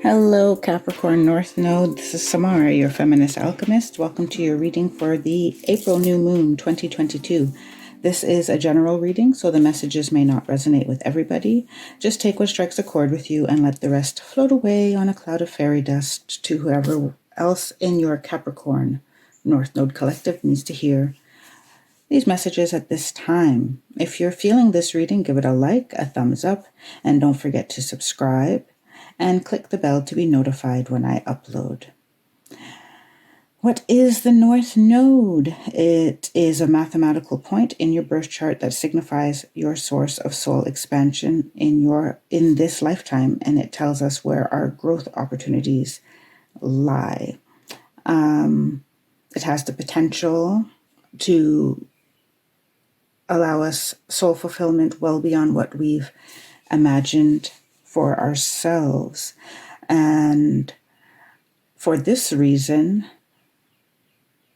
Hello, Capricorn North Node. This is Samara, your Feminist Alchemist. Welcome to your reading for the April New Moon 2022. This is a general reading, so the messages may not resonate with everybody. Just take what strikes a chord with you and let the rest float away on a cloud of fairy dust to whoever else in your Capricorn North Node collective needs to hear these messages at this time. If you're feeling this reading, give it a like, a thumbs up, and don't forget to subscribe and click the bell to be notified when I upload. What is the North Node? It is a mathematical point in your birth chart that signifies your source of soul expansion in this lifetime, and it tells us where our growth opportunities lie. It has the potential to allow us soul fulfillment well beyond what we've imagined for ourselves. And for this reason,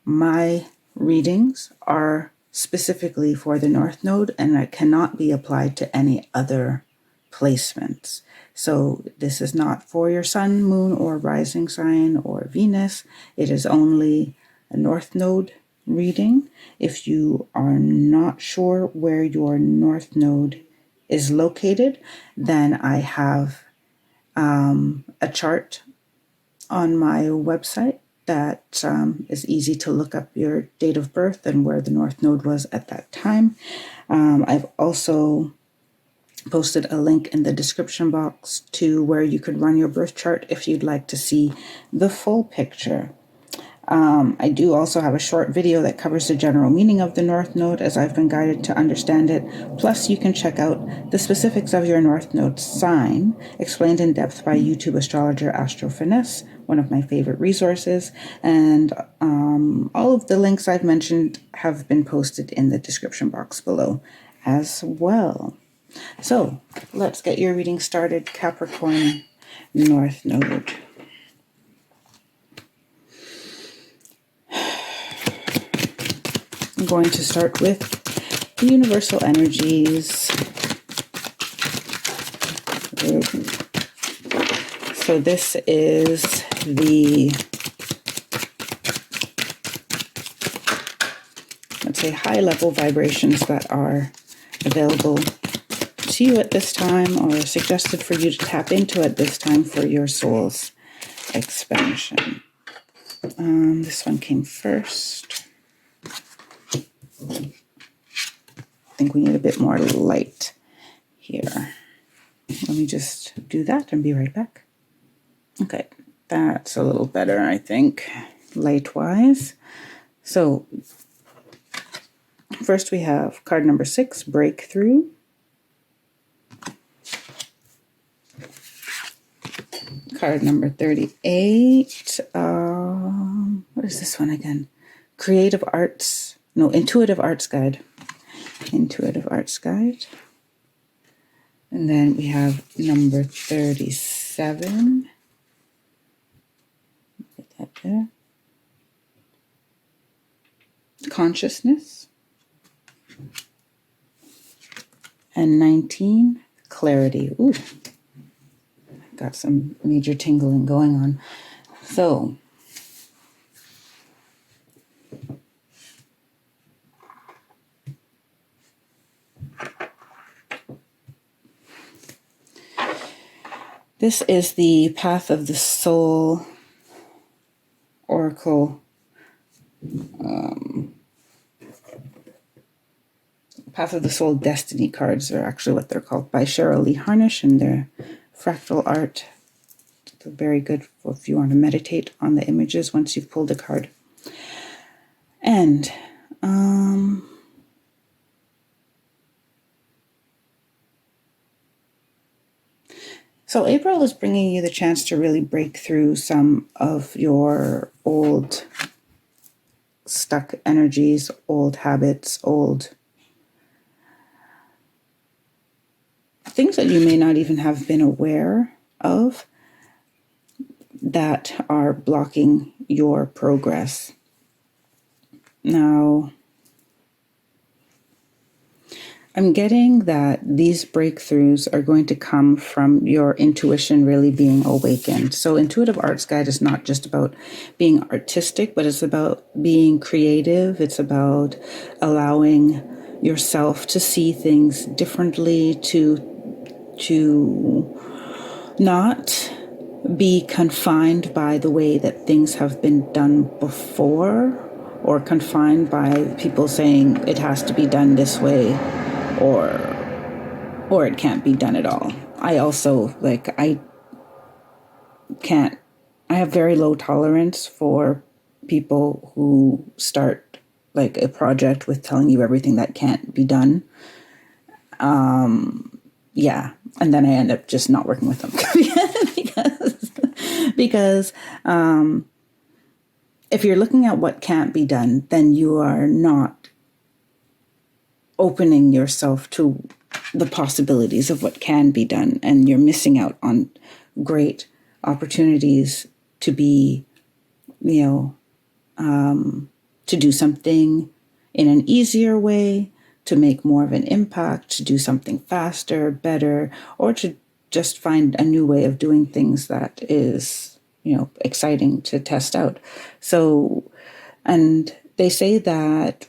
my readings are specifically for the North Node, and it cannot be applied to any other placements. So this is not for your sun, moon, or rising sign or Venus. It is only a North Node reading. If you are not sure where your North Node is located, then I have a chart on my website that is easy to look up your date of birth and where the North Node was at that time. I've also posted a link in the description box to where you could run your birth chart if you'd like to see the full picture. I do also have a short video that covers the general meaning of the North Node as I've been guided to understand it. Plus, you can check out the specifics of your North Node sign, explained in depth by YouTube astrologer Feminist, one of my favorite resources. And all of the links I've mentioned have been posted in the description box below as well. So, let's get your reading started, Capricorn North Node. I'm going to start with the universal energies. So this is the, let's say, high-level vibrations that are available to you at this time or suggested for you to tap into at this time for your soul's expansion. This one came first. I think we need a bit more light here. Let me just do that and be right back. Okay, that's a little better, I think, light-wise. So, first we have card number 6, Breakthrough. Card number 38. What is this one again? Intuitive Arts Guide. Intuitive Arts Guide. And then we have number 37. Put that there. Consciousness. And 19, Clarity. Ooh. Got some major tingling going on. So, this is the Path of the Soul Oracle. Path of the Soul Destiny cards are actually what they're called, by Cheryl Lee Harnish, and they're fractal art. It's very good if you want to meditate on the images once you've pulled a card. And so April is bringing you the chance to really break through some of your old stuck energies, old habits, old things that you may not even have been aware of that are blocking your progress. Now, I'm getting that these breakthroughs are going to come from your intuition really being awakened. So intuitive arts guide is not just about being artistic, but it's about being creative. It's about allowing yourself to see things differently, to not be confined by the way that things have been done before, or confined by people saying it has to be done this way, or it can't be done at all. I also I have very low tolerance for people who start like a project with telling you everything that can't be done. Yeah, and then I end up just not working with them because if you're looking at what can't be done, then you are not opening yourself to the possibilities of what can be done, and you're missing out on great opportunities to be, to do something in an easier way, to make more of an impact, to do something faster, better, or to just find a new way of doing things that is, exciting to test out. So, and they say that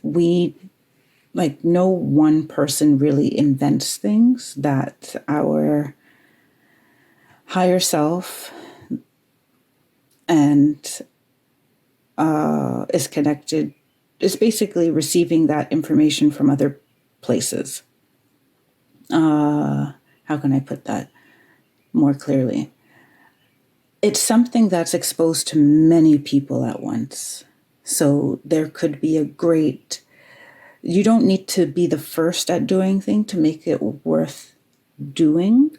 no one person really invents things, that our higher self and is basically receiving that information from other places. How can I put that more clearly? It's something that's exposed to many people at once. So there could be you don't need to be the first at doing things to make it worth doing,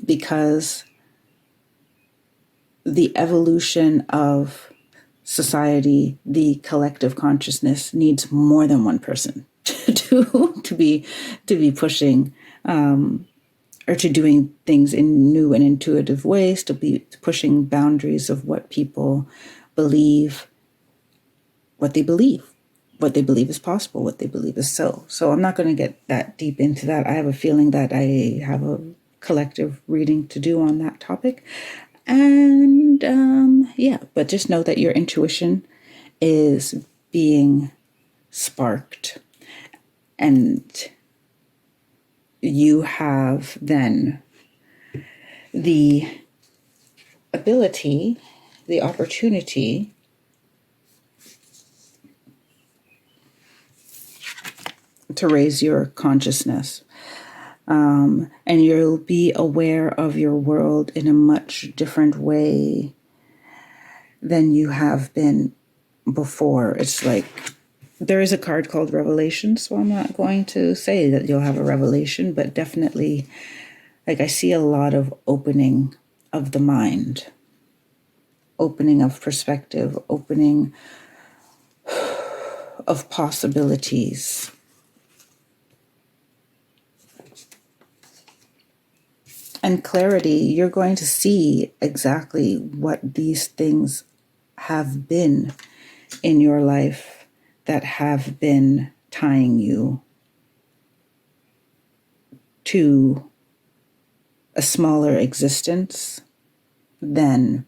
because the evolution of society, the collective consciousness, needs more than one person to be pushing or to doing things in new and intuitive ways, to be pushing boundaries of what people believe, what they believe is possible, what they believe is so. So I'm not going to get that deep into that. I have a feeling that I have a collective reading to do on that topic. And but just know that your intuition is being sparked, and you have then the ability, the opportunity to raise your consciousness. And you'll be aware of your world in a much different way than you have been before. It's like, there is a card called Revelation, so I'm not going to say that you'll have a revelation, but definitely, I see a lot of opening of the mind, opening of perspective, opening of possibilities. And clarity, you're going to see exactly what these things have been in your life that have been tying you to a smaller existence than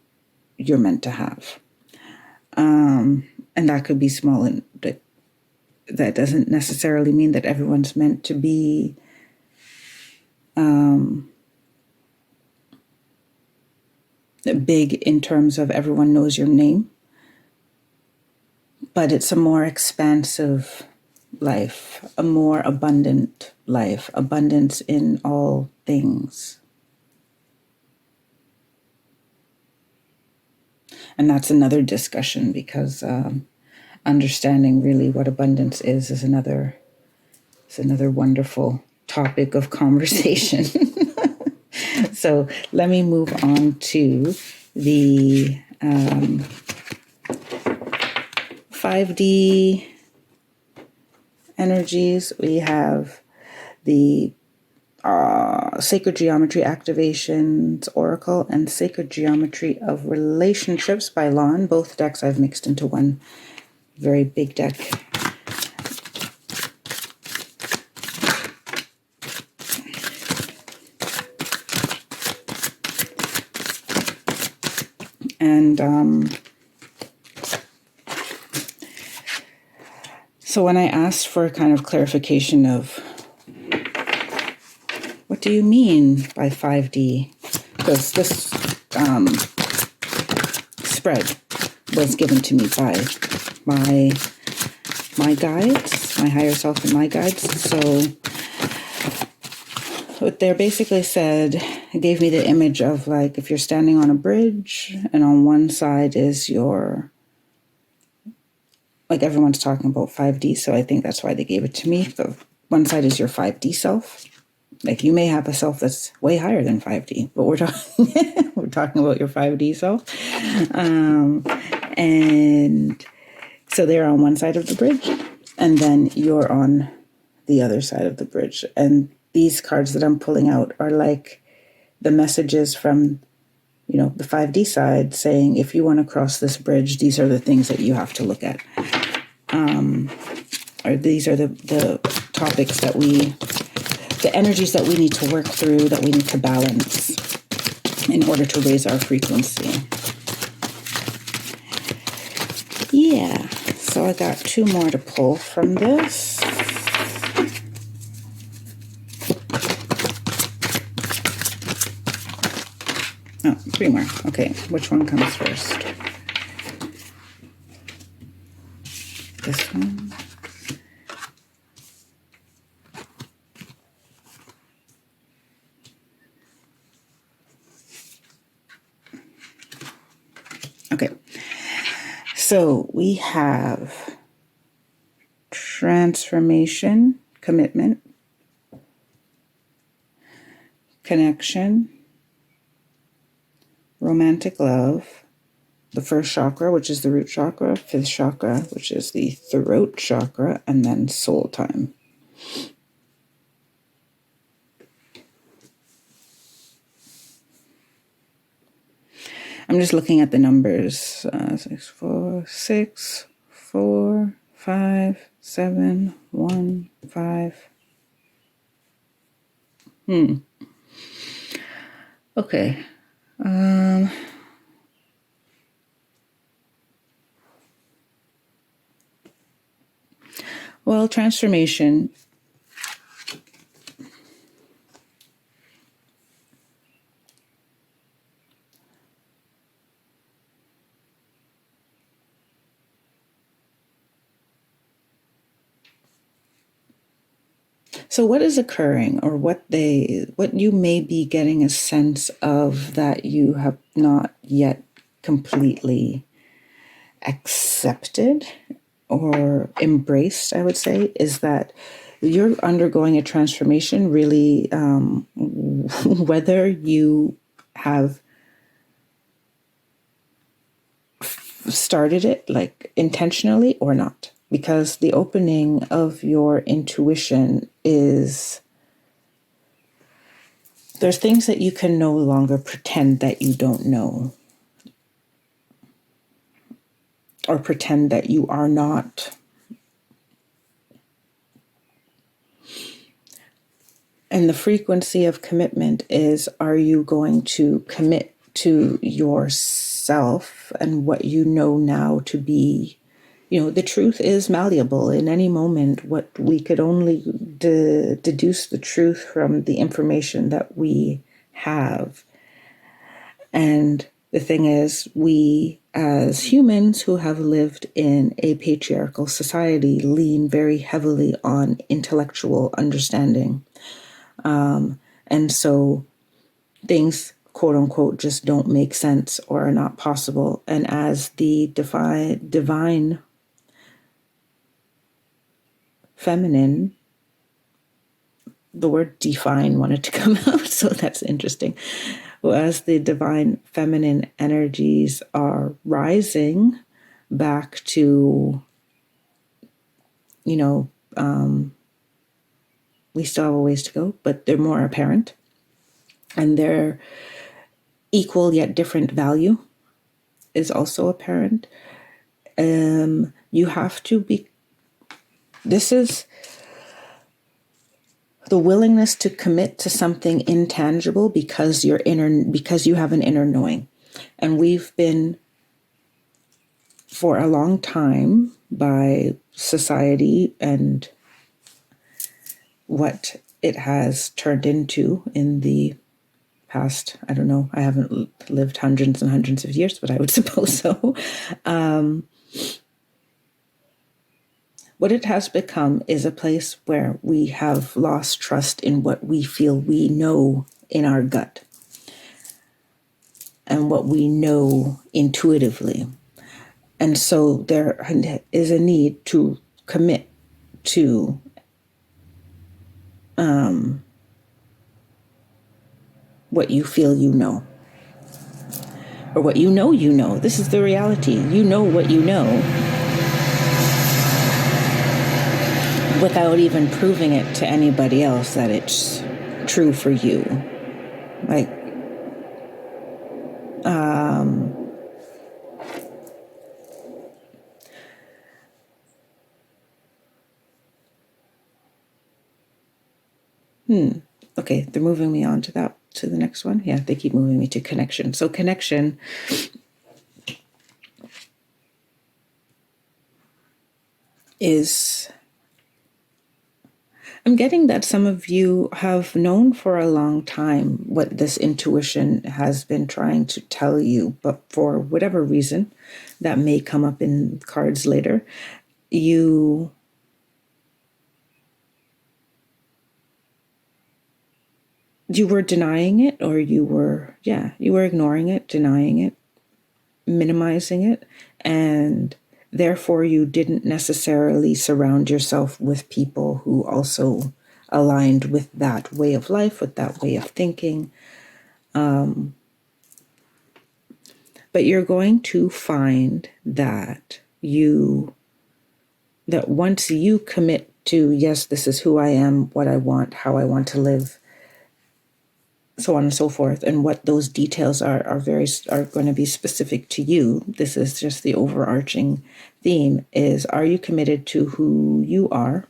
you're meant to have. And that could be small, and that doesn't necessarily mean that everyone's meant to be big in terms of everyone knows your name, but it's a more expansive life, a more abundant life, abundance in all things. And that's another discussion, because understanding really what abundance is another wonderful topic of conversation. So let me move on to the 5D energies. We have the Sacred Geometry Activations Oracle and Sacred Geometry of Relationships by Lon. Both decks I've mixed into one very big deck. And so when I asked for kind of clarification of what do you mean by 5D, because this spread was given to me by my guides, my higher self and my guides. So what they basically said, it gave me the image of like if you're standing on a bridge and on one side is your, like everyone's talking about 5D, so I think that's why they gave it to me. The one side is your 5D self. Like you may have a self that's way higher than 5D, but we're talking we're talking about your 5D self. And so they're on one side of the bridge, and then you're on the other side of the bridge. And these cards that I'm pulling out are like the messages from, you know, the 5D side saying, if you want to cross this bridge, these are the things that you have to look at. Or these are the topics that the energies that we need to work through, that we need to balance in order to raise our frequency. Yeah, so I got 2 more to pull from this. Oh, 3 more. Okay, which one comes first? This one. Okay, so we have transformation, commitment, connection, romantic love, the first chakra, which is the root chakra, 5th chakra, which is the throat chakra, and then soul time. I'm just looking at the numbers. 6, 4, 5, 7, 1, 5. Okay. Well, transformation. So what is occurring, or what you may be getting a sense of that you have not yet completely accepted or embraced, I would say, is that you're undergoing a transformation, really, whether you have started it like intentionally or not. Because the opening of your intuition is, there's things that you can no longer pretend that you don't know, or pretend that you are not. And the frequency of commitment is, are you going to commit to yourself and what you know now to be? You know, the truth is malleable in any moment. What we could only deduce the truth from the information that we have. And the thing is, we as humans who have lived in a patriarchal society lean very heavily on intellectual understanding. And so things, quote unquote, just don't make sense or are not possible. And as the divine feminine, the word define wanted to come out, so that's interesting. Well, as the divine feminine energies are rising back to, you know, we still have a ways to go, but they're more apparent, and their equal yet different value is also apparent. You have to be, this is the willingness to commit to something intangible because you have an inner knowing. And we've been, for a long time, by society and what it has turned into in the past, I don't know, I haven't lived hundreds and hundreds of years, but I would suppose so. What it has become is a place where we have lost trust in what we feel we know in our gut and what we know intuitively. And so there is a need to commit to what you feel you know. Or what you know you know. This is the reality. You know what you know without even proving it to anybody else that it's true for you. Like, okay, they're moving me on to the next one. Yeah, they keep moving me to connection. So connection is, I'm getting that some of you have known for a long time what this intuition has been trying to tell you, but for whatever reason that may come up in cards later, you were denying it, or you were ignoring it, denying it, minimizing it, and therefore you didn't necessarily surround yourself with people who also aligned with that way of life, with that way of thinking. But you're going to find that once you commit to, yes, this is who I am, what I want, how I want to live, so on and so forth, and what those details are going to be specific to you. This is just the overarching theme: is, are you committed to who you are,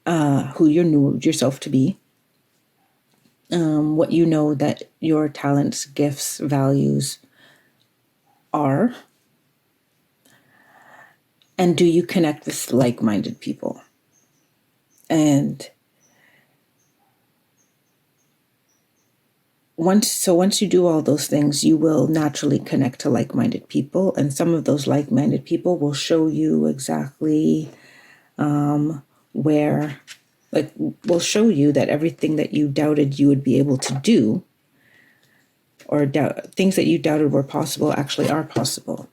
who you knew yourself to be, what you know that your talents, gifts, values are, and do you connect with like-minded people? And once you do all those things, you will naturally connect to like-minded people, and some of those like-minded people will show you exactly will show you that everything that you doubted you would be able to do, or things that you doubted were possible, actually are possible,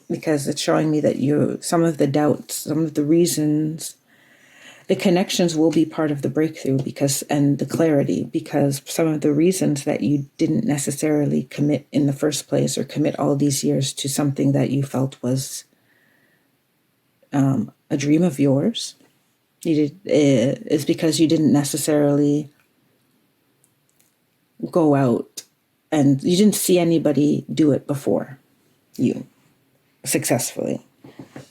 because it's showing me that some of the doubts, some of the reasons, the connections will be part of the breakthrough, and the clarity, because some of the reasons that you didn't necessarily commit in the first place, or commit all these years to something that you felt was a dream of yours, is because you didn't necessarily go out and you didn't see anybody do it before you successfully.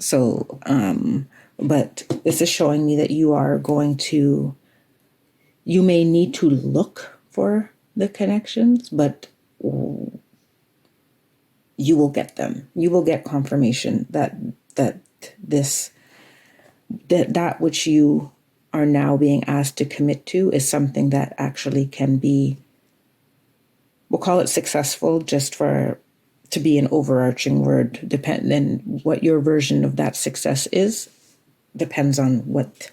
So, but this is showing me that you may need to look for the connections, but you will get them. You will get confirmation that which you are now being asked to commit to is something that actually can be, we'll call it successful, just to be an overarching word. And what your version of that success is depends on what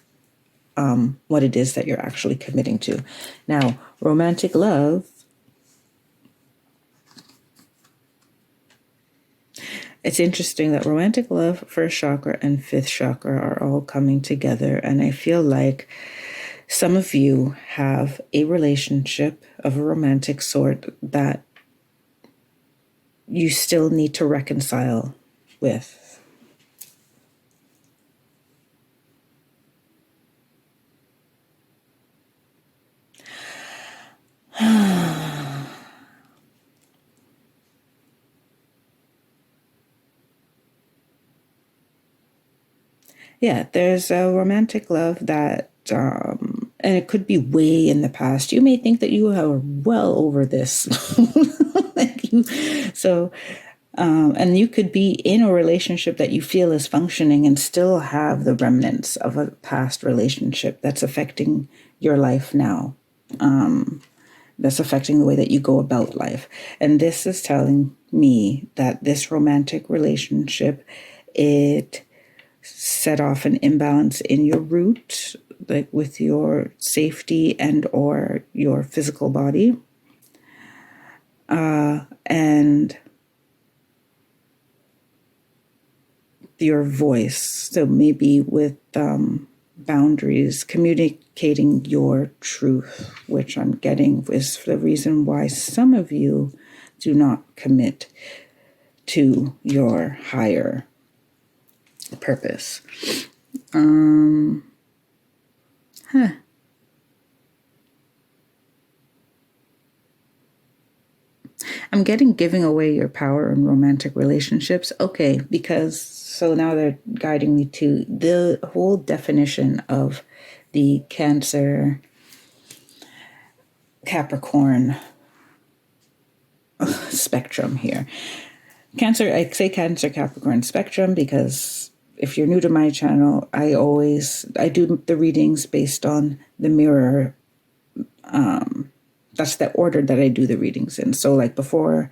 it is that you're actually committing to. Now, romantic love, it's interesting that romantic love, first chakra, and fifth chakra are all coming together. And I feel like some of you have a relationship of a romantic sort that you still need to reconcile with. Yeah, there's a romantic love that, and it could be way in the past. You may think that you are well over this. Like, So, and you could be in a relationship that you feel is functioning and still have the remnants of a past relationship that's affecting your life now. That's affecting the way that you go about life. And this is telling me that this romantic relationship, it set off an imbalance in your root, like with your safety and or your physical body. And your voice. So maybe with boundaries, communicating your truth, which I'm getting is the reason why some of you do not commit to your higher purpose. I'm getting giving away your power in romantic relationships. Okay, because so now they're guiding me to the whole definition of the Cancer Capricorn spectrum here. Cancer, I say Cancer Capricorn spectrum because if you're new to my channel, I do the readings based on the mirror. That's the order that I do the readings in. So like before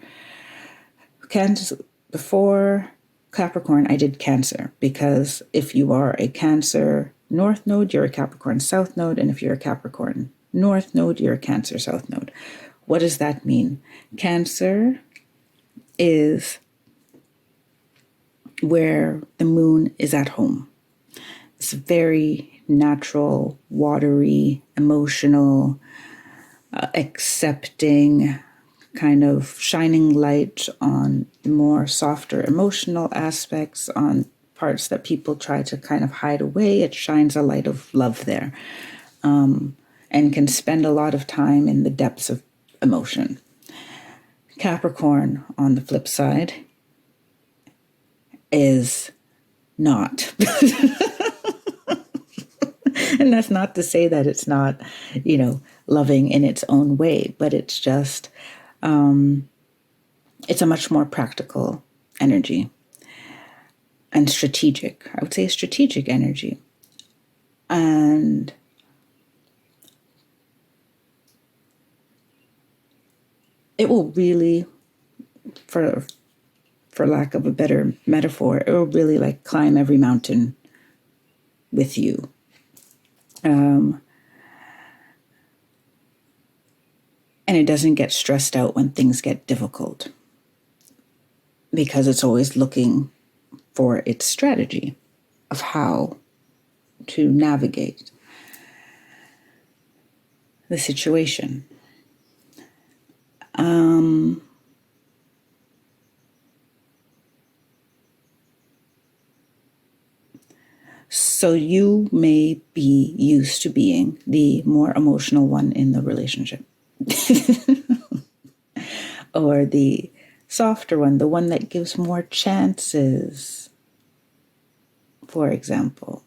Capricorn, I did Cancer, because if you are a Cancer North Node, you're a Capricorn South Node. And if you're a Capricorn North Node, you're a Cancer South Node. What does that mean? Cancer is where the moon is at home. It's very natural, watery, emotional, accepting, kind of shining light on the more softer emotional aspects, on parts that people try to kind of hide away. It shines a light of love there, and can spend a lot of time in the depths of emotion. Capricorn, on the flip side, is not. And that's not to say that it's not, loving in its own way, but it's just, it's a much more practical energy and strategic. I would say strategic energy. And it will really, for lack of a better metaphor, it will really like climb every mountain with you. And it doesn't get stressed out when things get difficult, because it's always looking for its strategy of how to navigate the situation. So you may be used to being the more emotional one in the relationship. Or the softer one, the one that gives more chances, for example.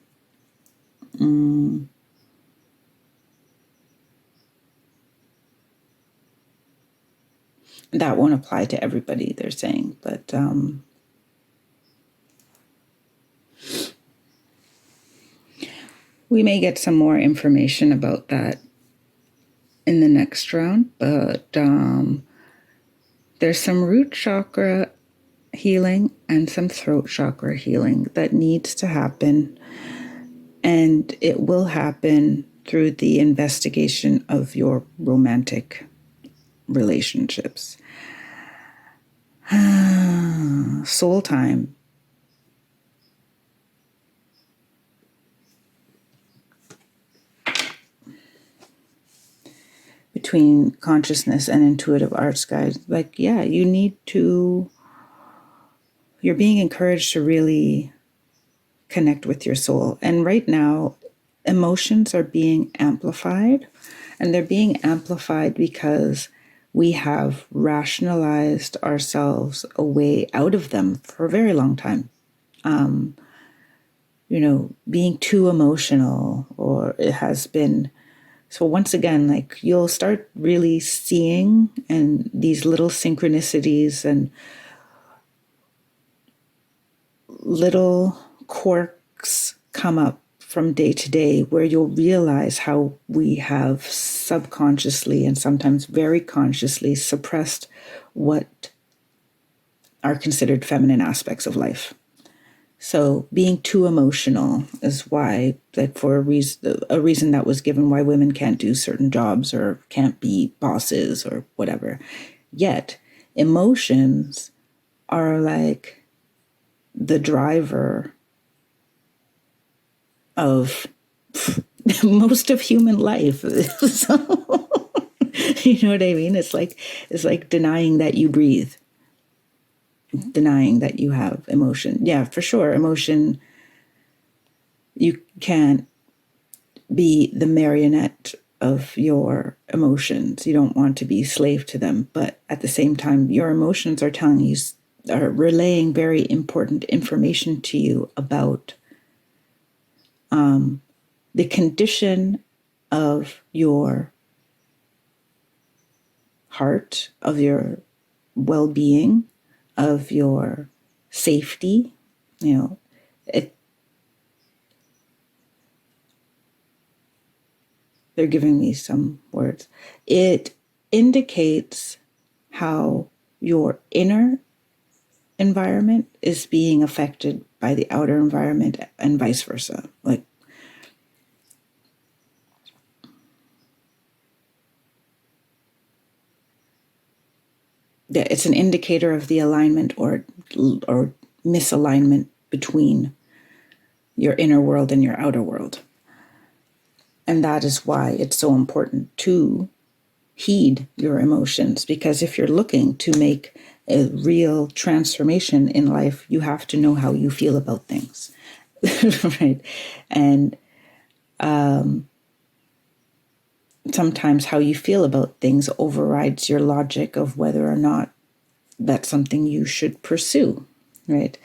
That won't apply to everybody, they're saying, but we may get some more information about that in the next round, but there's some root chakra healing and some throat chakra healing that needs to happen, and it will happen through the investigation of your romantic relationships. Soul time. Between consciousness and intuitive arts guides, you're being encouraged to really connect with your soul. And right now, emotions are being amplified, and they're being amplified because we have rationalized ourselves a way out of them for a very long time. Being too emotional, or it has been So once again, like you'll start really seeing and these little synchronicities and little quirks come up from day to day where you'll realize how we have subconsciously and sometimes very consciously suppressed what are considered feminine aspects of life. So being too emotional is why, like for a reason that was given why women can't do certain jobs or can't be bosses or whatever. Yet emotions are like the driver of most of human life. So, you know what I mean? It's like denying that you breathe, denying that you have emotion. Yeah, for sure. Emotion, you can't be the marionette of your emotions. You don't want to be slave to them. But at the same time, your emotions are telling you, are relaying very important information to you about the condition of your heart, of your well-being, of your safety. You know, they're giving me some words. It indicates how your inner environment is being affected by the outer environment and vice versa. Like, it's an indicator of the alignment or misalignment between your inner world and your outer world. And that is why it's so important to heed your emotions, because if you're looking to make a real transformation in life, you have to know how you feel about things. Right? And sometimes how you feel about things overrides your logic of whether or not that's something you should pursue, right?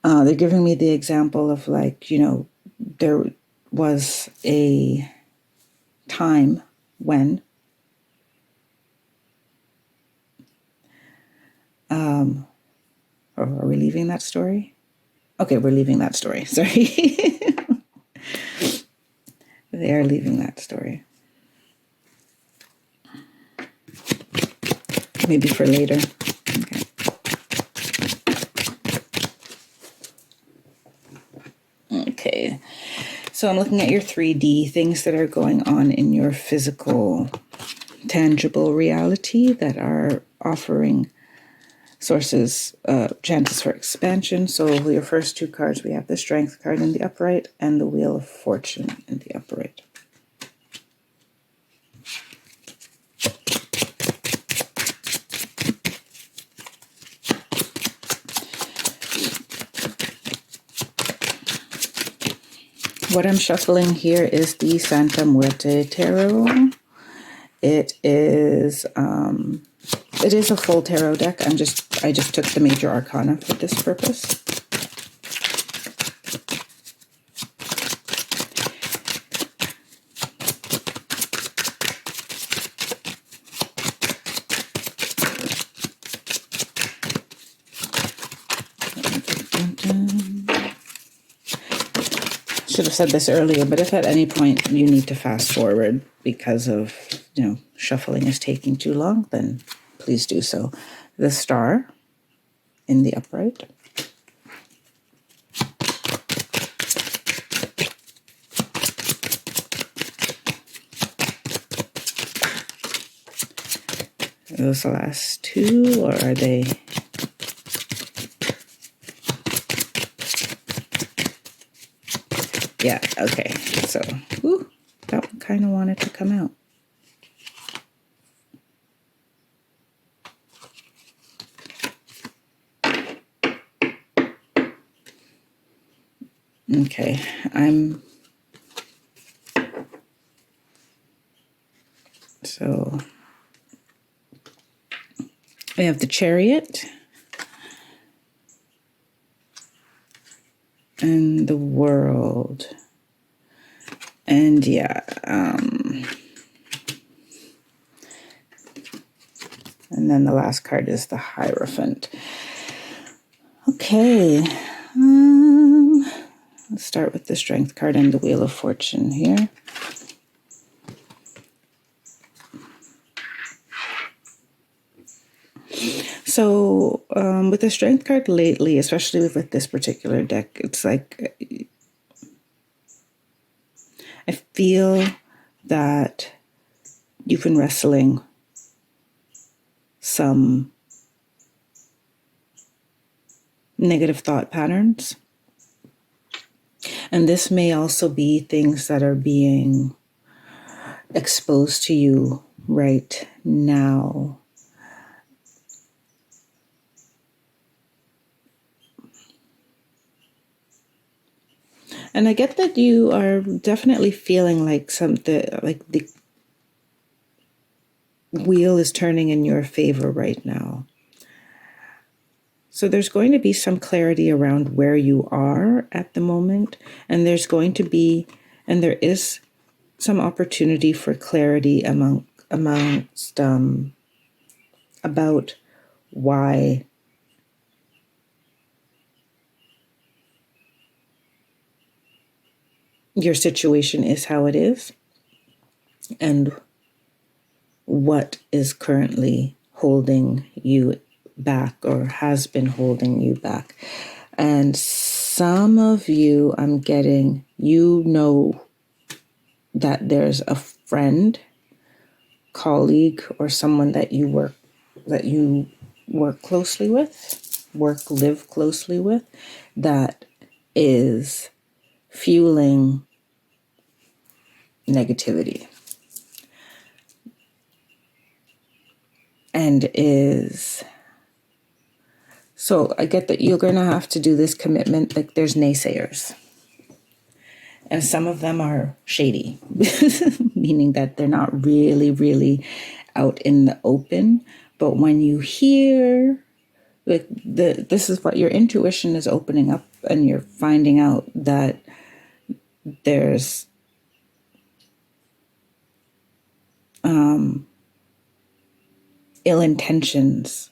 They're giving me the example of like, you know, there was a time when are we leaving that story? Okay, we're leaving that story. Sorry. They are leaving that story. Maybe for later. Okay. Okay. So I'm looking at your 3D, things that are going on in your physical, tangible reality that are offering sources, chances for expansion. So your first two cards, we have the Strength card in the upright and the Wheel of Fortune in the upright. What I'm shuffling here is the Santa Muerte Tarot. It is a full tarot deck. I just took the major arcana for this purpose. Should have said this earlier, but if at any point you need to fast forward because of, you know, shuffling is taking too long, then please do so. The Star in the upright. Are those the last two, or are they? Yeah, okay. So, that one kind of wanted to come out. Okay, so we have the Chariot and the World. And yeah, and then the last card is the Hierophant. Okay, let's start with the Strength card and the Wheel of Fortune here. So with the Strength card lately, especially with this particular deck, it's like I feel that you've been wrestling some negative thought patterns. And this may also be things that are being exposed to you right now. And I get that you are definitely feeling like the wheel is turning in your favor right now. So there's going to be some clarity around where you are at the moment, and there is some opportunity for clarity amongst about why your situation is how it is and what is currently holding you back or has been holding you back. And some of you, I'm getting, that there's a friend, colleague, or someone that you live closely with, that is fueling negativity and so I get that you're going to have to do this commitment. Like, there's naysayers, and some of them are shady, meaning that they're not really out in the open. But when you hear, like, this is what your intuition is opening up, and you're finding out that there's ill intentions.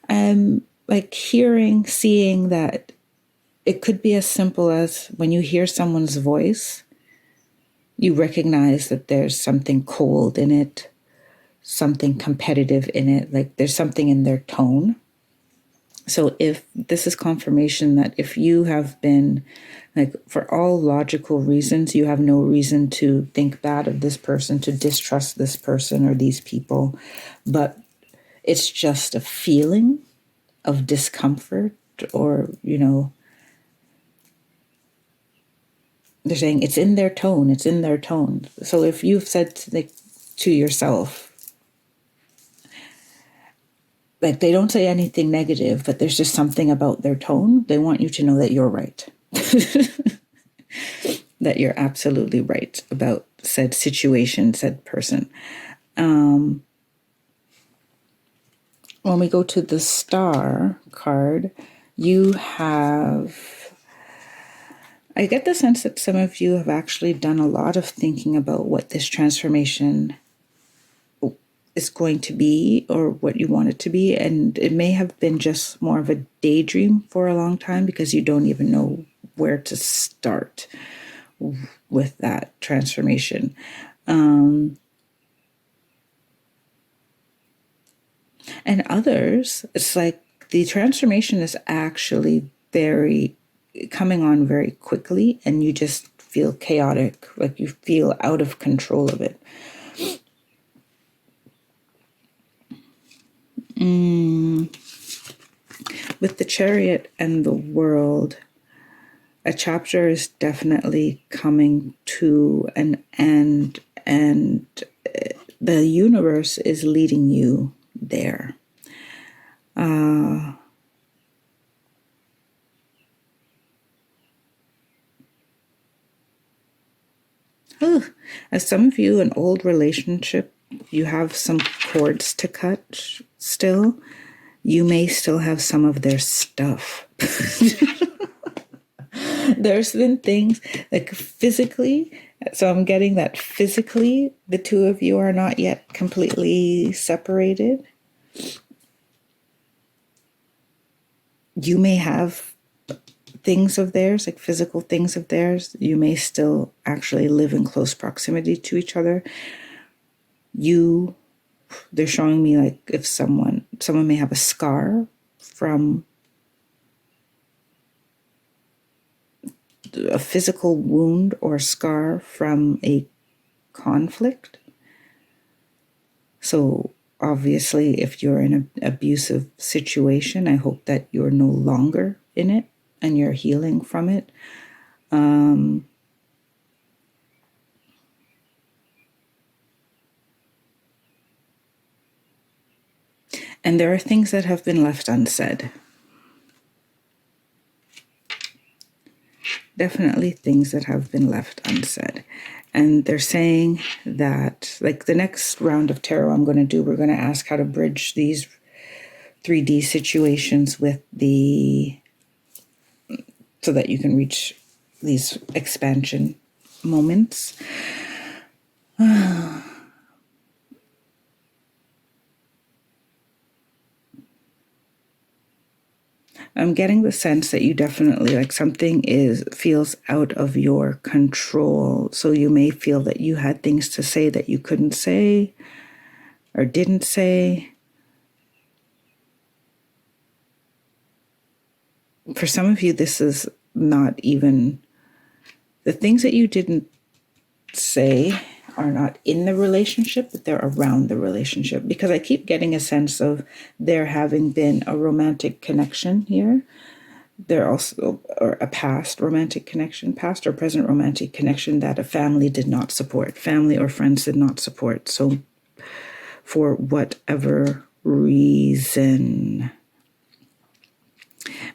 I'm like seeing that it could be as simple as when you hear someone's voice, you recognize that there's something cold in it, something competitive in it, like there's something in their tone. So if this is confirmation that if you have been, like, for all logical reasons, you have no reason to think bad of this person, to distrust this person or these people, but it's just a feeling of discomfort, or, they're saying it's in their tone. So if you've said to yourself, like, they don't say anything negative, but there's just something about their tone, they want you to know that you're right. That you're absolutely right about said situation, said person. When we go to the Star card, I get the sense that some of you have actually done a lot of thinking about what this transformation is going to be, or what you want it to be. And it may have been just more of a daydream for a long time because you don't even know where to start with that transformation. And others, it's like the transformation is actually coming on very quickly, and you just feel chaotic, like you feel out of control of it. With the Chariot and the World, a chapter is definitely coming to an end, and the universe is leading you there. As some of you, an old relationship, you have some cords to cut still. You may still have some of their stuff. There's been things like physically. So I'm getting that physically, the two of you are not yet completely separated. You may have things of theirs, like physical things of theirs. You may still actually live in close proximity to each other. They're showing me like if someone may have a scar from a physical wound or scar from a conflict. So obviously, if you're in an abusive situation, I hope that you're no longer in it and you're healing from it. And there are things that have been left unsaid. Definitely things that have been left unsaid. And they're saying that, like, the next round of tarot I'm going to do, we're going to ask how to bridge these 3D situations with so that you can reach these expansion moments. I'm getting the sense that you definitely, like, something feels out of your control. So you may feel that you had things to say that you couldn't say or didn't say. For some of you, this is not even the things that you didn't say are not in the relationship, but they're around the relationship. Because I keep getting a sense of there having been a romantic connection here. There also, or a past romantic connection, past or present romantic connection that a family did not support, family or friends did not support. So for whatever reason,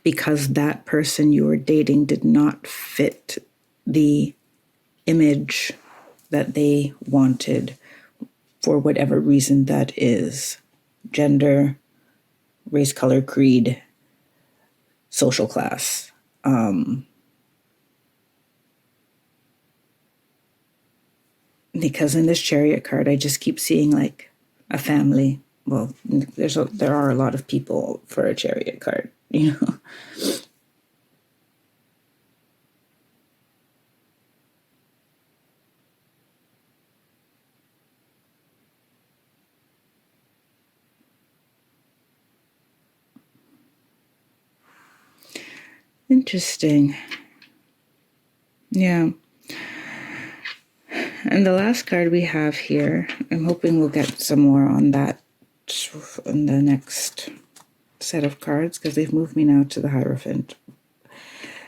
because that person you were dating did not fit the image that they wanted, for whatever reason that is, gender, race, color, creed, social class. Because in this Chariot card, I just keep seeing like a family. Well, there are a lot of people for a Chariot card, you know. Interesting. Yeah. And the last card we have here, I'm hoping we'll get some more on that in the next set of cards, because they've moved me now to the Hierophant.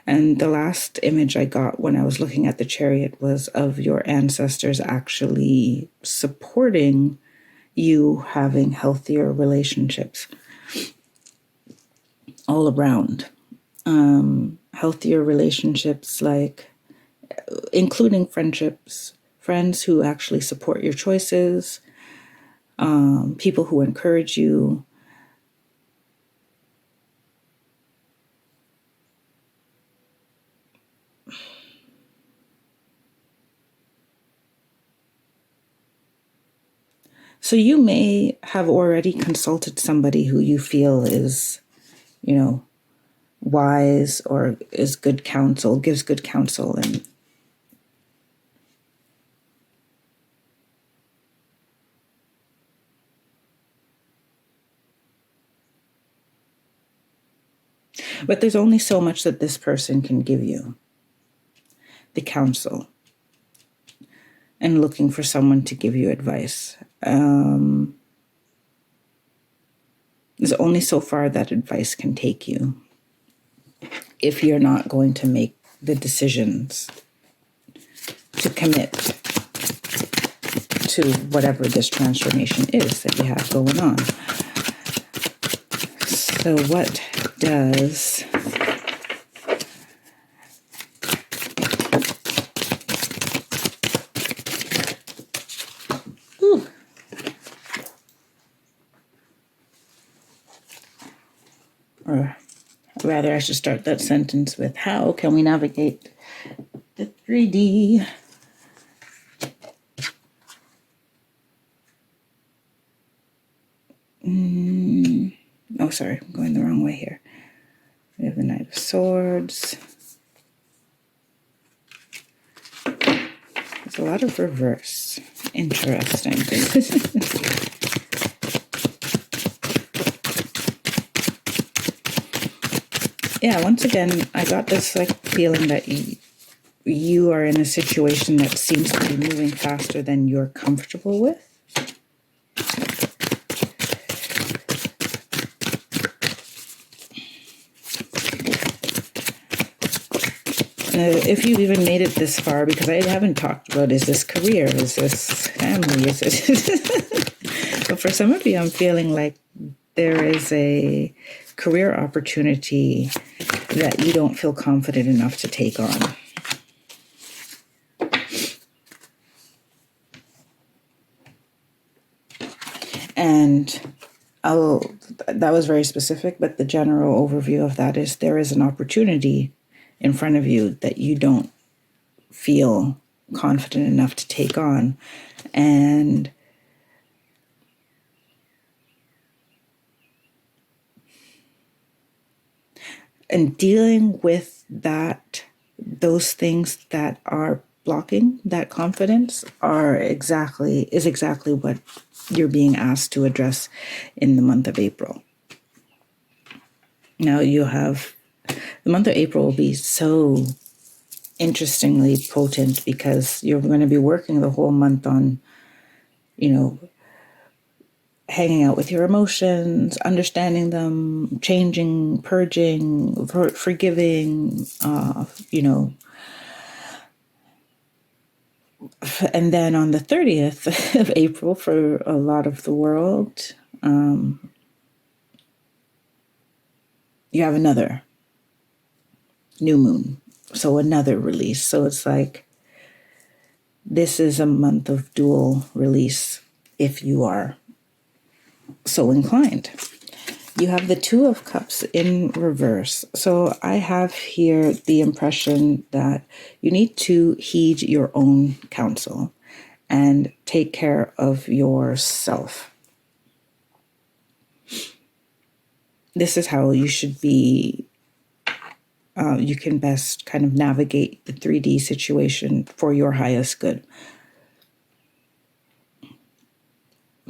And the last image I got when I was looking at the Chariot was of your ancestors actually supporting you having healthier relationships all around. Healthier relationships, like including friendships, friends who actually support your choices, people who encourage you. So you may have already consulted somebody who you feel is, you know, wise or is good counsel, gives good counsel. And but there's only so much that this person can give you, the counsel, and looking for someone to give you advice. There's only so far that advice can take you if you're not going to make the decisions to commit to whatever this transformation is that you have going on. So what does Rather, I should start that sentence with, how can we navigate the 3D? Oh, sorry, I'm going the wrong way here. We have the Knight of Swords. There's a lot of reverse. Interesting. Yeah, once again, I got this feeling that you are in a situation that seems to be moving faster than you're comfortable with. If you've even made it this far, because I haven't talked about, is this career, is this family, is it? But for some of you, I'm feeling like there is a career opportunity that you don't feel confident enough to take on. And that was very specific, but the general overview of that is there is an opportunity in front of you that you don't feel confident enough to take on. And dealing with those things that are blocking that confidence is exactly what you're being asked to address in the month of April. Now the month of April will be so interestingly potent because you're going to be working the whole month on, hanging out with your emotions, understanding them, changing, purging, forgiving, and then on the 30th of April, for a lot of the world, you have another new moon. So another release. So it's like, this is a month of dual release if you are so inclined. You have the Two of Cups in reverse. So I have here the impression that you need to heed your own counsel and take care of yourself. This is how you should be. You can best kind of navigate the 3D situation for your highest good.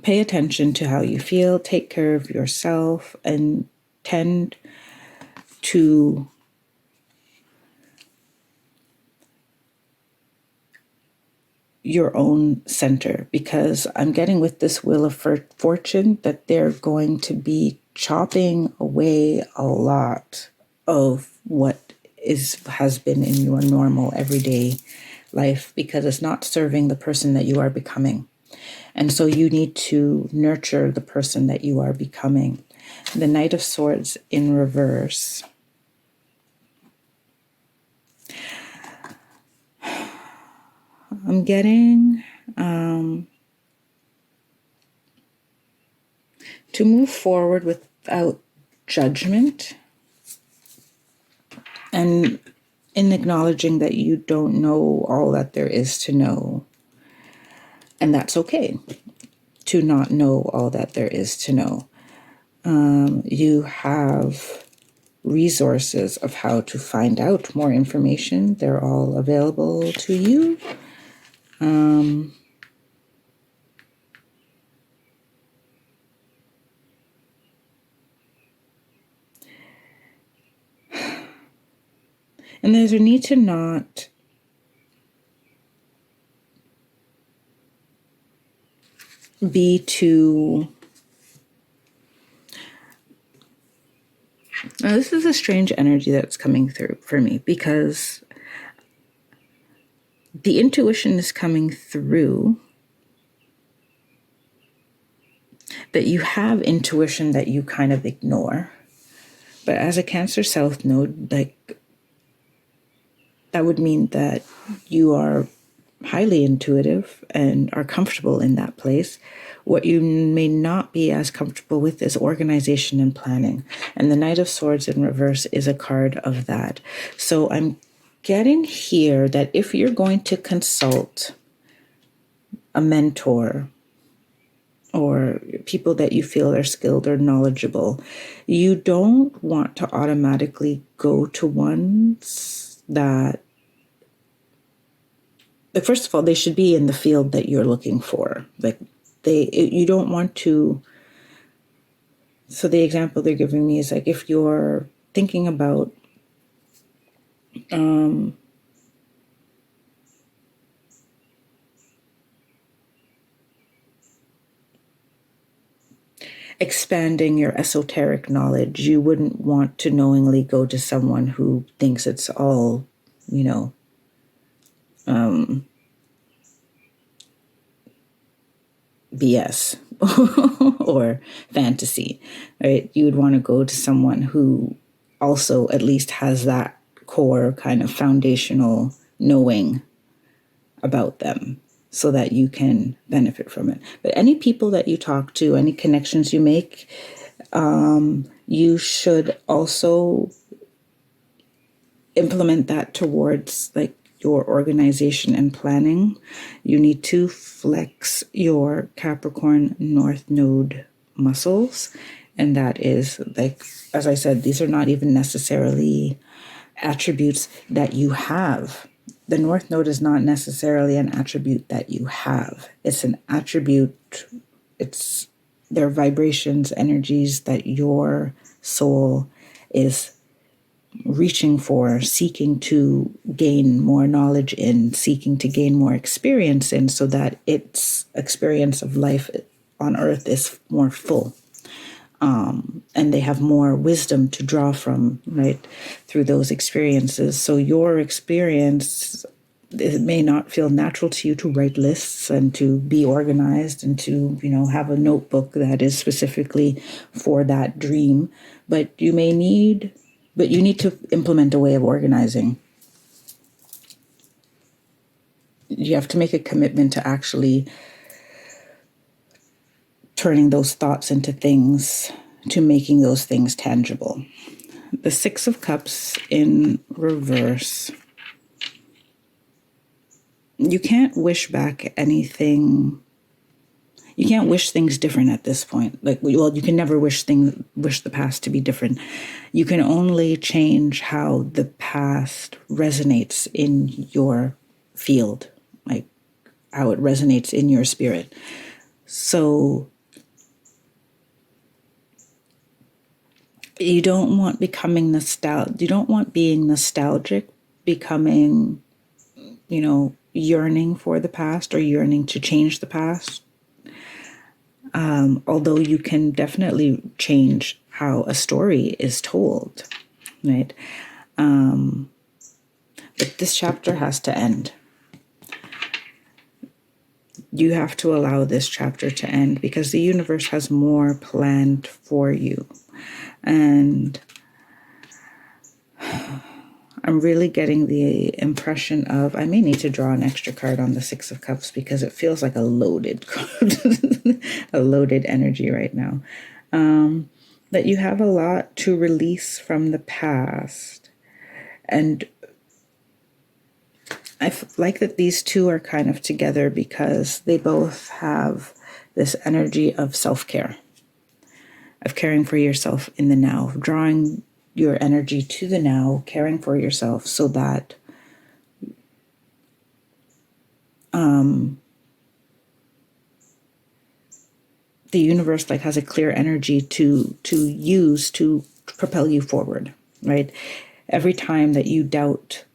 Pay attention to how you feel, take care of yourself, and tend to your own center, because I'm getting with this Wheel of Fortune that they're going to be chopping away a lot of what has been in your normal everyday life, because it's not serving the person that you are becoming. And so you need to nurture the person that you are becoming. The Knight of Swords in reverse. I'm getting to move forward without judgment, and in acknowledging that you don't know all that there is to know. And that's okay to not know all that there is to know. You have resources of how to find out more information. They're all available to you. And there's a need to not be too... Now, this is a strange energy that's coming through for me, because the intuition is coming through that you have intuition that you kind of ignore. But as a Cancer South node, that would mean that you are highly intuitive and are comfortable in that place. What you may not be as comfortable with is organization and planning. And the Knight of Swords in reverse is a card of that. So I'm getting here that if you're going to consult a mentor or people that you feel are skilled or knowledgeable, you don't want to automatically go to ones that, like, first of all, they should be in the field that you're looking for. Like, you don't want to. So the example they're giving me is like, if you're thinking about expanding your esoteric knowledge, you wouldn't want to knowingly go to someone who thinks it's all, BS or fantasy, right? You would want to go to someone who also at least has that core kind of foundational knowing about them so that you can benefit from it. But any people that you talk to, any connections you make, you should also implement that towards like your organization and planning. You need to flex your Capricorn North Node muscles. And that is, like, as I said, these are not even necessarily attributes that you have. The North Node is not necessarily an attribute that you have. It's an attribute, it's their vibrations, energies that your soul is reaching for, seeking to gain more knowledge in, seeking to gain more experience in, so that its experience of life on earth is more full. And they have more wisdom to draw from, right, through those experiences. So your experience, it may not feel natural to you to write lists and to be organized and to, have a notebook that is specifically for that dream, but you need to implement a way of organizing. You have to make a commitment to actually turning those thoughts into things, to making those things tangible. The Six of Cups in reverse. You can't wish back anything. You can't wish things different at this point. Like, well, you can never wish the past to be different. You can only change how the past resonates in your field, like how it resonates in your spirit. So you don't want becoming nostalgic. You don't want being nostalgic, becoming, yearning for the past or yearning to change the past. Although you can definitely change how a story is told, right? But this chapter has to end. You have to allow this chapter to end because the universe has more planned for you. And I'm really getting the impression of, I may need to draw an extra card on the Six of Cups because it feels like a loaded card, a loaded energy right now. That you have a lot to release from the past. And I like that these two are kind of together because they both have this energy of self-care, of caring for yourself in the now, drawing your energy to the now, caring for yourself so that the universe like has a clear energy to use to propel you forward, right? Every time that you doubt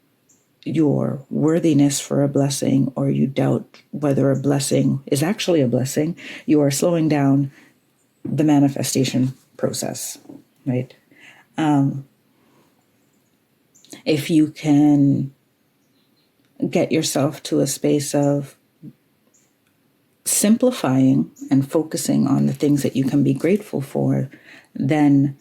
your worthiness for a blessing, or you doubt whether a blessing is actually a blessing, you are slowing down the manifestation process, right? If you can get yourself to a space of simplifying and focusing on the things that you can be grateful for, then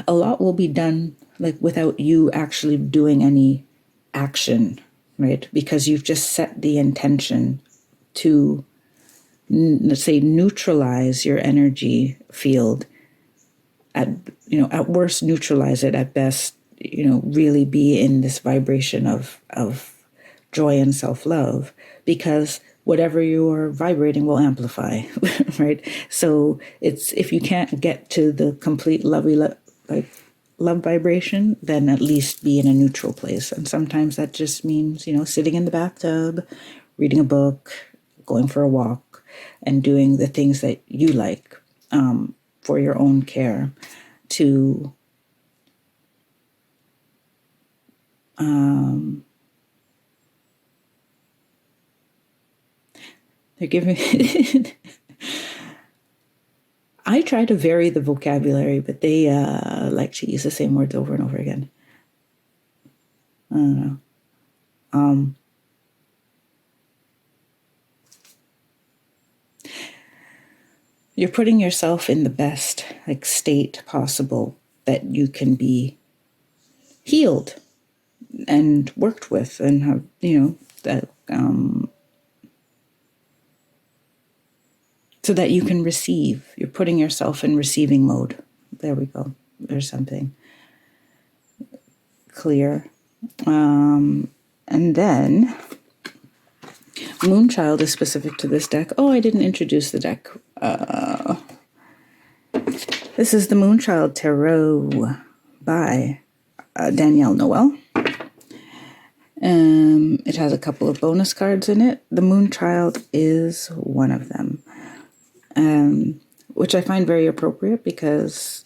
a lot will be done like without you actually doing any action, right? Because you've just set the intention to, let's say, neutralize your energy field. At worst, neutralize it. At best, really be in this vibration of joy and self-love, because whatever you're vibrating will amplify, right? So it's, if you can't get to the complete love vibration, then at least be in a neutral place. And sometimes that just means, sitting in the bathtub, reading a book, going for a walk, and doing the things that you like, for your own care, to they're giving I try to vary the vocabulary, but they like to use the same words over and over again. I don't know. You're putting yourself in the best state possible that you can be healed and worked with, and have, that so that you can receive. You're putting yourself in receiving mode. There we go. There's something clear. And then Moonchild is specific to this deck. Oh, I didn't introduce the deck. This is the Moonchild Tarot by Danielle Noel. It has a couple of bonus cards in it. The Moonchild is one of them, which I find very appropriate because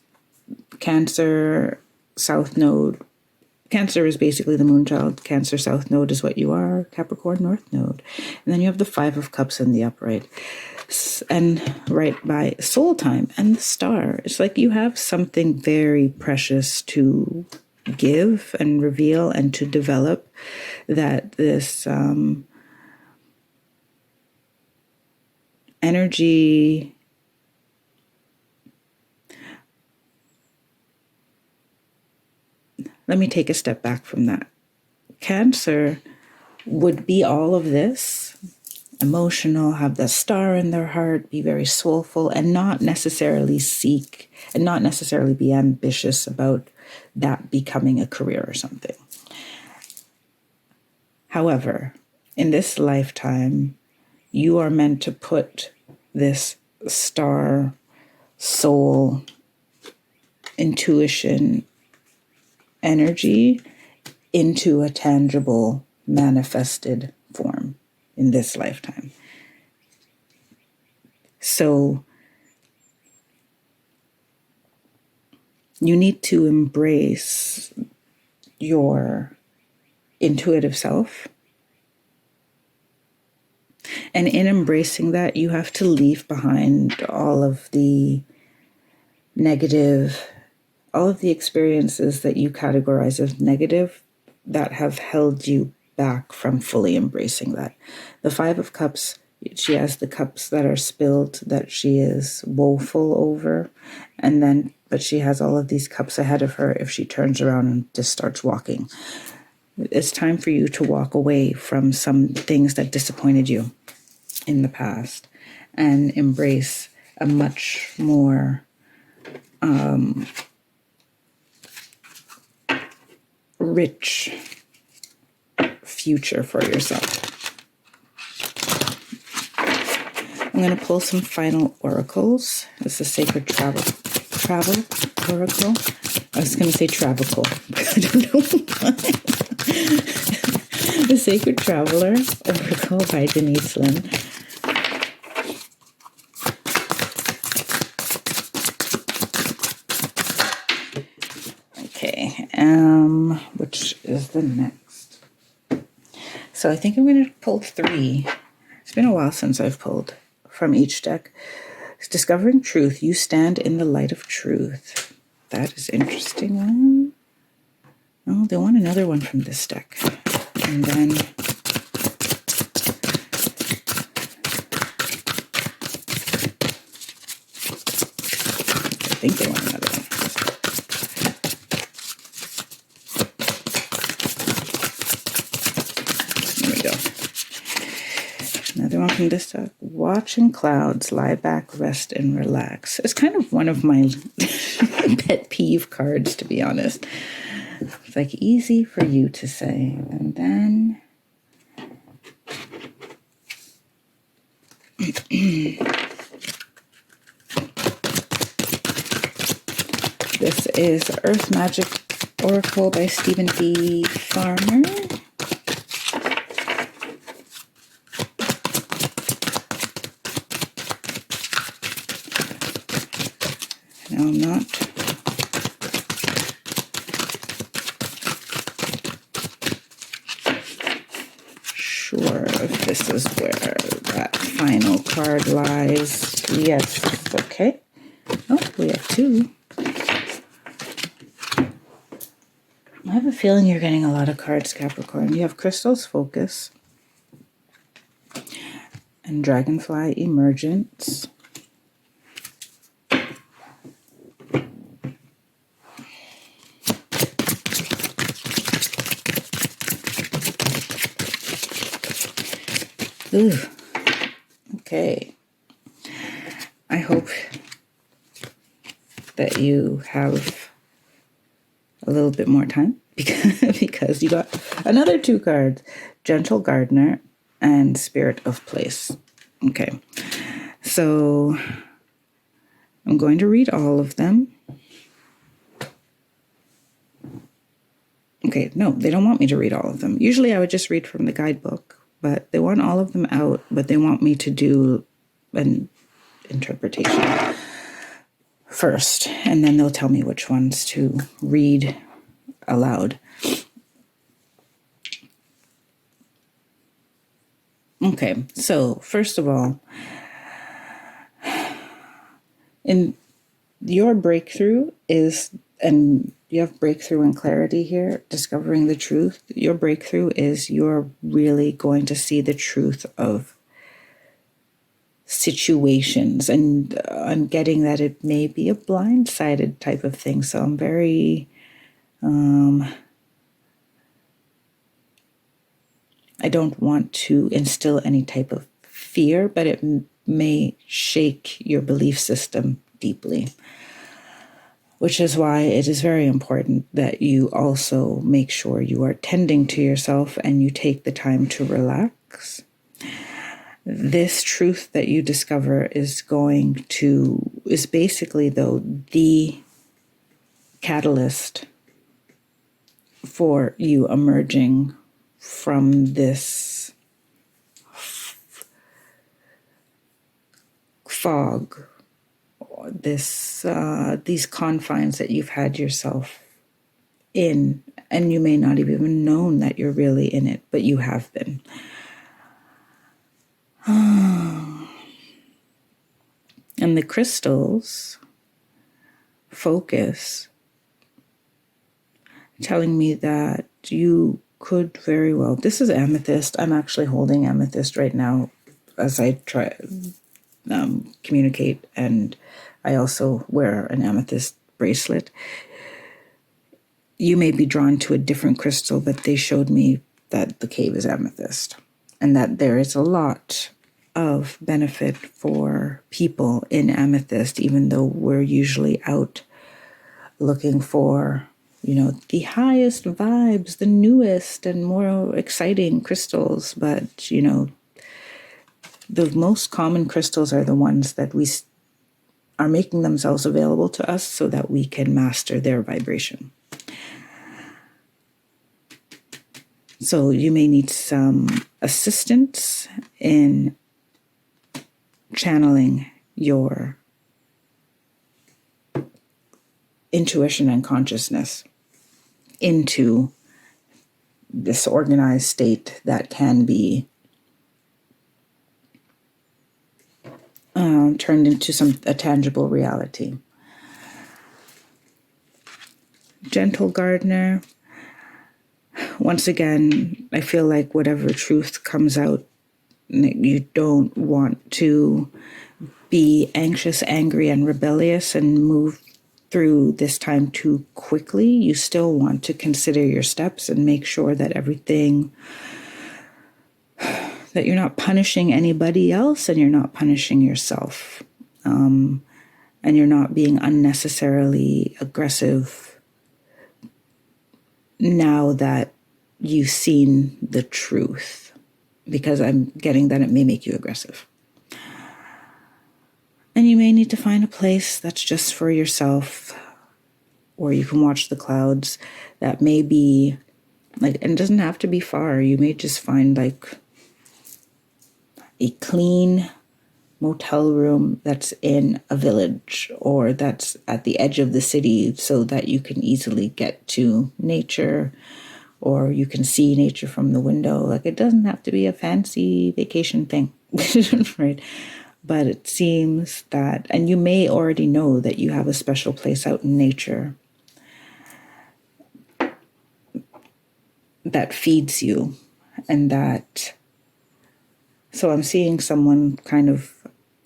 Cancer South Node. Cancer is basically the Moonchild. Cancer South Node is what you are. Capricorn North Node. And then you have the Five of Cups in the upright. And right by Soul Time and the Star. It's like you have something very precious to give and reveal and to develop, that this energy let me take a step back from that. Cancer would be all of this, emotional, have the star in their heart, be very soulful, and not necessarily seek, and not necessarily be ambitious about that becoming a career or something. However, in this lifetime, you are meant to put this star, soul, intuition, energy into a tangible, manifested form in this lifetime. So you need to embrace your intuitive self. And in embracing that, you have to leave behind all of the negative, all of the experiences that you categorize as negative that have held you back from fully embracing that. The Five of Cups, she has the cups that are spilled, that she is woeful over, but she has all of these cups ahead of her if she turns around and just starts walking. It's time for you to walk away from some things that disappointed you in the past and embrace a much more rich future for yourself. I'm going to pull some final oracles. It's the Sacred Travel Oracle. I was going to say Travicle, but I don't know why. The Sacred Traveler Oracle by Denise Lynn. Okay, which is the next? So I think I'm going to pull 3. It's been a while since I've pulled from each deck. It's Discovering Truth. You stand in the light of truth. That is interesting one. Oh, they want another one from this deck. And then I think they want another one. in this deck, watching clouds, lie back, rest, and relax. It's kind of one of my pet peeve cards, to be honest. It's like easy for you to say. And then this is Earth Magic Oracle by Stephen D. Farmer. Now I'm not sure if this is where that final card lies. Yes, okay. Oh, we have two. I have a feeling you're getting a lot of cards, Capricorn. You have Crystal's Focus and Dragonfly Emergence. Ooh. Okay. I hope that you have a little bit more time because you got another two cards, Gentle Gardener and Spirit of Place. Okay. So I'm going to read all of them. Okay, no, they don't want me to read all of them. Usually I would just read from the guidebook, but they want all of them out, but they want me to do an interpretation first, and then they'll tell me which ones to read aloud. Okay, so first of all, in your breakthrough is, and you have breakthrough and clarity here, discovering the truth. Your breakthrough is you're really going to see the truth of situations, and I'm getting that it may be a blindsided type of thing. So I'm very, I don't want to instill any type of fear, but it may shake your belief system deeply, which is why it is very important that you also make sure you are tending to yourself and you take the time to relax. This truth that you discover is basically, though, the catalyst for you emerging from this fog, these confines that you've had yourself in, and you may not have even known that you're really in it, but you have been. And the crystals focus, telling me that you could very well, this is amethyst. I'm actually holding amethyst right now as I try communicate, and I also wear an amethyst bracelet. You may be drawn to a different crystal, but they showed me that the cave is amethyst, and that there is a lot of benefit for people in amethyst, even though we're usually out looking for, the highest vibes, the newest and more exciting crystals. But, the most common crystals are the ones that we are making themselves available to us so that we can master their vibration. So you may need some assistance in channeling your intuition and consciousness into this organized state that can be turned into a tangible reality. Gentle Gardener. Once again, I feel like whatever truth comes out, you don't want to be anxious, angry, and rebellious and move through this time too quickly. You still want to consider your steps and make sure that everything that you're not punishing anybody else and you're not punishing yourself. And you're not being unnecessarily aggressive now that you've seen the truth, because I'm getting that it may make you aggressive. And you may need to find a place that's just for yourself, or you can watch the clouds. That may be like, and it doesn't have to be far. You may just find like a clean motel room that's in a village or that's at the edge of the city, so that you can easily get to nature, or you can see nature from the window. Like, it doesn't have to be a fancy vacation thing, right? But it seems that, and you may already know that you have a special place out in nature that feeds you, and that, so I'm seeing someone kind of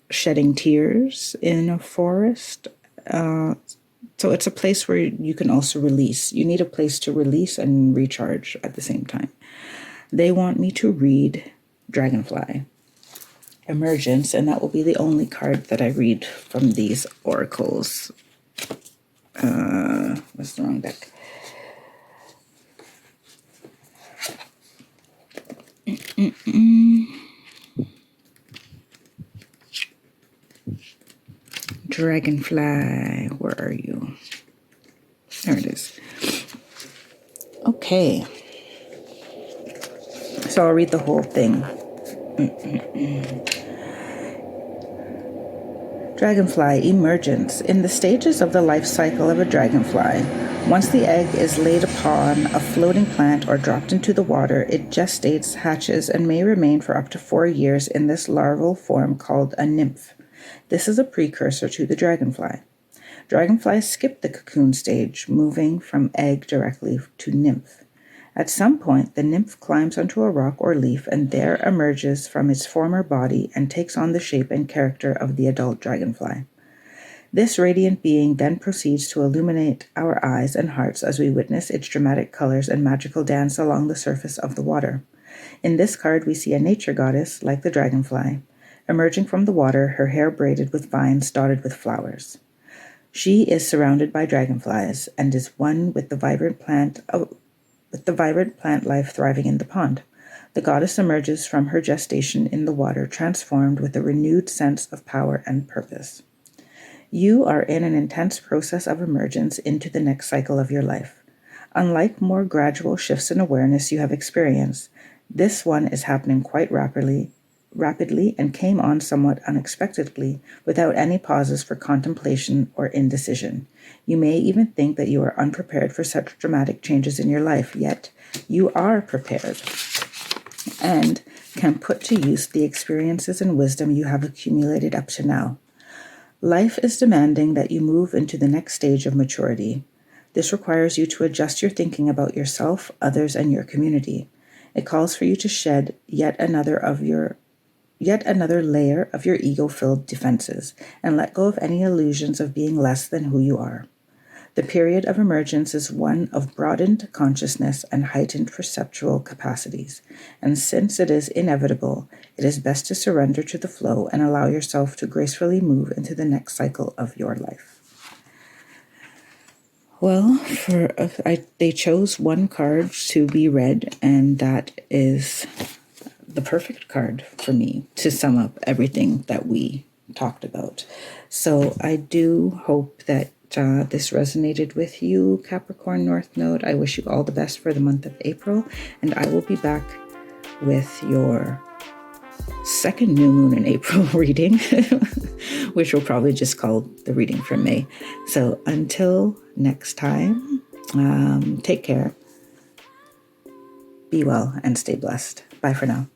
shedding tears in a forest. So it's a place where you can also release. You need a place to release and recharge at the same time. They want me to read Dragonfly Emergence, and that will be the only card that I read from these oracles. What's the wrong deck? Dragonfly, where are you? There it is. Okay. So I'll read the whole thing. Dragonfly Emergence. In the stages of the life cycle of a dragonfly, once the egg is laid upon a floating plant or dropped into the water, it gestates, hatches, and may remain for up to 4 years in this larval form called a nymph. This is a precursor to the dragonfly. Dragonflies skip the cocoon stage, moving from egg directly to nymph. At some point, the nymph climbs onto a rock or leaf and there emerges from its former body and takes on the shape and character of the adult dragonfly. This radiant being then proceeds to illuminate our eyes and hearts as we witness its dramatic colors and magical dance along the surface of the water. In this card, we see a nature goddess, like the dragonfly, emerging from the water, her hair braided with vines dotted with flowers. She is surrounded by dragonflies and is one with the vibrant plant life thriving in the pond. The goddess emerges from her gestation in the water, transformed with a renewed sense of power and purpose. You are in an intense process of emergence into the next cycle of your life. Unlike more gradual shifts in awareness you have experienced, this one is happening quite rapidly and came on somewhat unexpectedly, without any pauses for contemplation or indecision. You may even think that you are unprepared for such dramatic changes in your life, yet you are prepared and can put to use the experiences and wisdom you have accumulated up to now. Life is demanding that you move into the next stage of maturity. This requires you to adjust your thinking about yourself, others, and your community. It calls for you to shed yet another layer of your ego-filled defenses and let go of any illusions of being less than who you are. The period of emergence is one of broadened consciousness and heightened perceptual capacities, and since it is inevitable, it is best to surrender to the flow and allow yourself to gracefully move into the next cycle of your life. Well, they chose one card to be read, and that is the perfect card for me to sum up everything that we talked about. So I do hope that this resonated with you, Capricorn North Node. I wish you all the best for the month of April, and I will be back with your second new moon in April reading, which we'll probably just call the reading for May. So until next time, take care, be well, and stay blessed. Bye for now.